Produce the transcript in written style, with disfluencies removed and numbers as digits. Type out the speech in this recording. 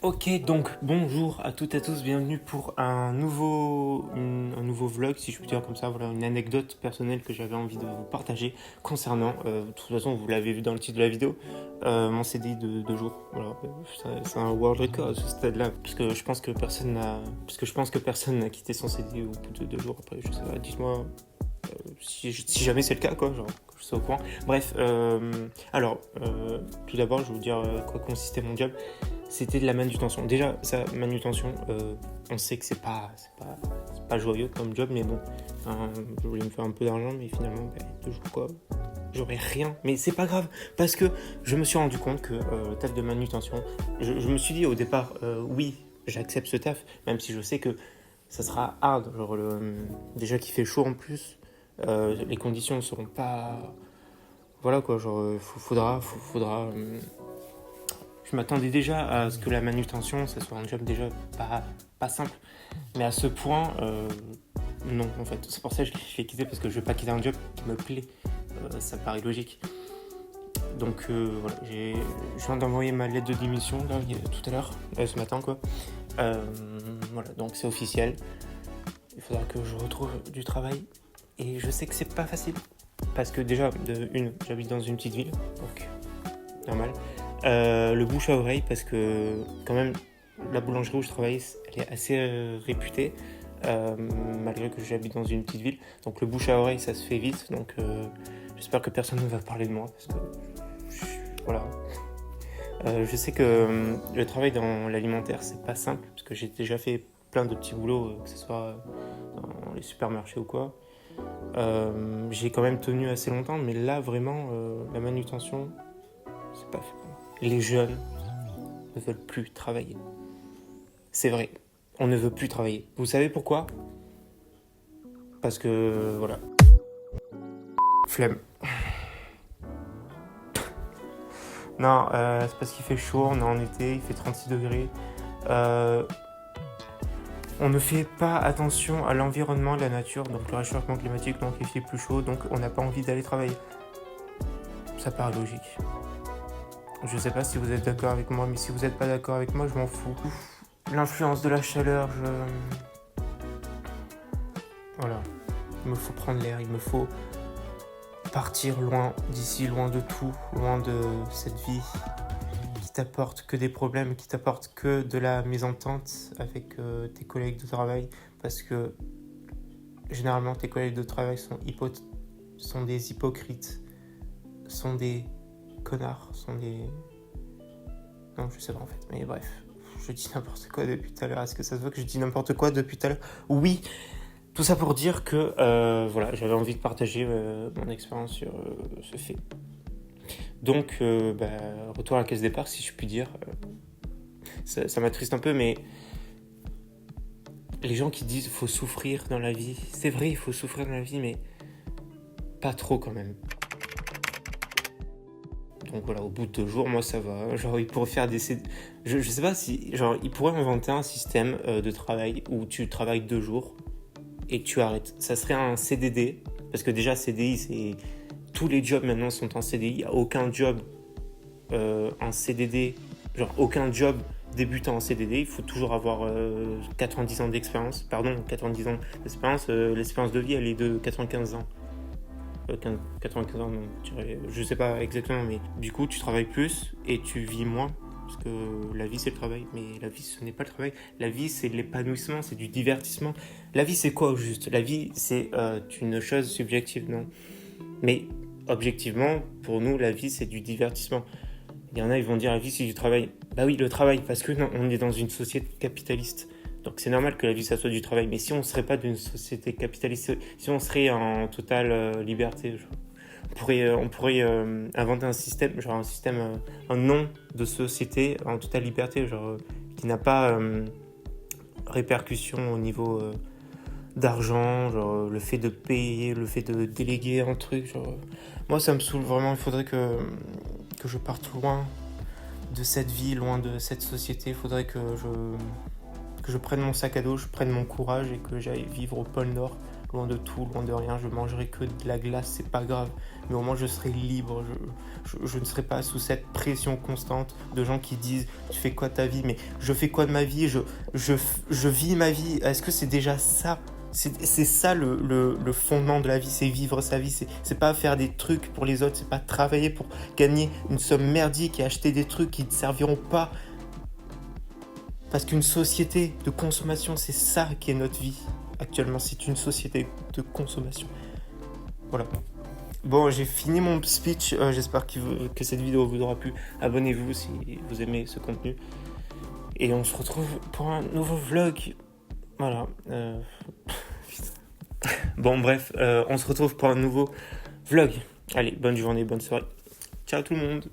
Ok, donc bonjour à toutes et à tous, bienvenue pour un nouveau vlog, si je puis dire comme ça, voilà, une anecdote personnelle que j'avais envie de vous partager concernant, de toute façon vous l'avez vu dans le titre de la vidéo, mon CDI de 2 jours, voilà, c'est un world record à ce stade-là, parce que je pense que personne n'a quitté son CDI au bout de 2 jours, après je sais pas, dites-moi si jamais c'est le cas, quoi, genre, que je sois au courant. Bref, tout d'abord, je vais vous dire quoi consistait mon job. C'était de la manutention. Déjà, ça, manutention, on sait que c'est pas joyeux comme job, mais bon, je voulais me faire un peu d'argent, mais finalement, 2 jours quoi, j'aurais rien. Mais c'est pas grave, parce que je me suis rendu compte que le taf de manutention, je me suis dit au départ, oui, j'accepte ce taf, même si je sais que ça sera hard, genre déjà qu'il fait chaud en plus, les conditions ne seront pas, voilà quoi, genre faudra je m'attendais déjà à ce que la manutention, ça soit un job déjà pas simple. Mais à ce point, non, en fait. C'est pour ça que je l'ai quitté, parce que je ne vais pas quitter un job qui me plaît. Ça paraît logique. Donc voilà, je viens d'envoyer ma lettre de démission là, tout à l'heure, ce matin quoi. Voilà, donc c'est officiel. Il faudra que je retrouve du travail. Et je sais que c'est pas facile. Parce que déjà, j'habite dans une petite ville, donc normal. Le bouche à oreille, parce que quand même la boulangerie où je travaille, elle est assez réputée, malgré que j'habite dans une petite ville, donc le bouche à oreille ça se fait vite, donc j'espère que personne ne va parler de moi, parce que voilà. Je sais que le travail dans l'alimentaire c'est pas simple, parce que j'ai déjà fait plein de petits boulots, que ce soit dans les supermarchés ou quoi. J'ai quand même tenu assez longtemps, mais là vraiment la manutention c'est pas fait pour moi. Les jeunes ne veulent plus travailler. C'est vrai, on ne veut plus travailler. Vous savez pourquoi ? Parce que, voilà. Flemme. Non, c'est parce qu'il fait chaud, on est en été, il fait 36 degrés. On ne fait pas attention à l'environnement, à la nature, donc le réchauffement climatique, donc il fait plus chaud, donc on n'a pas envie d'aller travailler. Ça paraît logique. Je sais pas si vous êtes d'accord avec moi, mais si vous n'êtes pas d'accord avec moi, je m'en fous. L'influence de la chaleur, Voilà. Il me faut prendre l'air, il me faut partir loin d'ici, loin de tout, loin de cette vie qui t'apporte que des problèmes, qui t'apporte que de la mésentente avec tes collègues de travail, parce que généralement tes collègues de travail sont des hypocrites, sont des connards, Non, je sais pas en fait, mais bref, je dis n'importe quoi depuis tout à l'heure. Est-ce que ça se voit que je dis n'importe quoi depuis tout à l'heure ? Oui. Tout ça pour dire que voilà, j'avais envie de partager mon expérience sur ce fait. Donc, retour à la case départ, si je puis dire. Ça m'attriste un peu, mais les gens qui disent qu'il faut souffrir dans la vie, c'est vrai, il faut souffrir dans la vie, mais pas trop quand même. Donc voilà, au bout de 2 jours, moi ça va. Genre, ils pourraient faire je sais pas si... Genre, ils pourraient inventer un système de travail où tu travailles 2 jours et tu arrêtes. Ça serait un CDD, parce que déjà CDI, c'est... Tous les jobs maintenant sont en CDI, il n'y a aucun job en CDD, genre aucun job débutant en CDD, il faut toujours avoir 90 ans d'expérience, 90 ans d'expérience, l'espérance de vie elle est de 95 ans. 95 ans, non, je sais pas exactement, mais du coup tu travailles plus et tu vis moins. Parce que la vie c'est le travail, mais la vie ce n'est pas le travail. La vie c'est l'épanouissement, c'est du divertissement. La vie c'est quoi au juste ? La vie c'est une chose subjective, non ? Mais objectivement, pour nous la vie c'est du divertissement. Il y en a, ils vont dire la vie c'est du travail. Bah oui, le travail, parce que non, on est dans une société capitaliste. Donc c'est normal que la vie ça soit du travail. Mais si on ne serait pas d'une société capitaliste, si on serait en totale liberté, on pourrait inventer un système, un nom de société en totale liberté, qui n'a pas répercussion au niveau d'argent, le fait de payer, le fait de déléguer un truc, moi ça me saoule vraiment. Il faudrait que je parte loin de cette vie, loin de cette société. Il faudrait que je prenne mon sac à dos, je prenne mon courage et que j'aille vivre au pôle Nord loin de tout, loin de rien, je mangerai que de la glace, c'est pas grave, mais au moins je serai libre, je ne serai pas sous cette pression constante de gens qui disent tu fais quoi de ta vie, mais je fais quoi de ma vie, je vis ma vie, est-ce que c'est déjà ça? C'est ça le fondement de la vie, c'est vivre sa vie, c'est pas faire des trucs pour les autres, c'est pas travailler pour gagner une somme merdique et acheter des trucs qui ne serviront pas. Parce qu'une société de consommation, c'est ça qui est notre vie actuellement, c'est une société de consommation. Voilà. Bon, j'ai fini mon speech, j'espère que cette vidéo vous aura plu. Abonnez-vous si vous aimez ce contenu. Et on se retrouve pour un nouveau vlog. Voilà. Bon, bref, on se retrouve pour un nouveau vlog. Allez, bonne journée, bonne soirée. Ciao tout le monde.